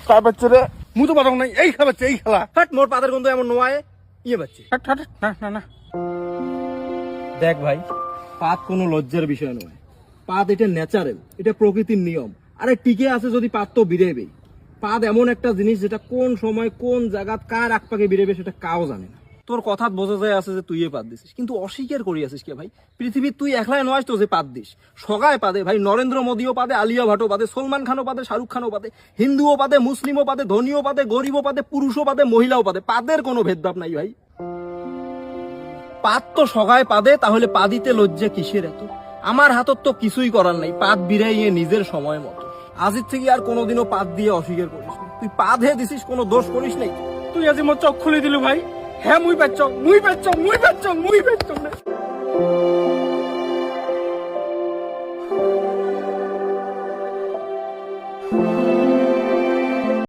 কার বাচ্চা রে মু তো বাদং নাই এই খেলা বাচ্চা এই খেলা হাট মোর পাদের গন্ধ এমন নোয়ায় ইয়ে বাচ্চে হাট হাট না না না দেখ ভাই পাত কোনো লজ্জার বিষয় নয় পাত এটা ন্যাচারাল এটা প্রকৃতির নিয়ম আরে টিকে আছে যদি পাত তো বিরেবেই পাত এমন একটা জিনিস যেটা কোন সময় কোন জায়গা কার আকপাকে বিরেবে সেটা কাও জানে না তোর কথা বোঝা যায় আছে যে তুই পাত দিছিস কিন্তু অস্বীকার করি আছিস কে ভাই পৃথিবীর তুই একলাই নয় তো যে পাত দিস সগায় পাদে ভাই নরেন্দ্র মোদীও পাদে আলিয়া ভাটও পাদে সলমান খানও পাদে শাহরুখ খানও পাদে হিন্দুও পাদে মুসলিমও পাদে ধনীও পাদে গরিবও পাদে পুরুষও পাদে মহিলাও পাদে পাদের কোনো ভেদভাব নাই ভাই পাত তো সগায় পাদে তাহলে পাদিতে লজ্জা কিসের এত আমার হাতত তো কিছুই করার নাই পাত বিরাইয়ে নিজের সময় মতো আজির থেকে আর কোনোদিনও পাত দিয়ে অস্বীকার করিস না তুই পাত হে দিছিস কোনো দোষ করিস নাই তুই আজি মোর চোখ খুলে দিলু ভাই হ্যাঁ মুই পেচ্ছ না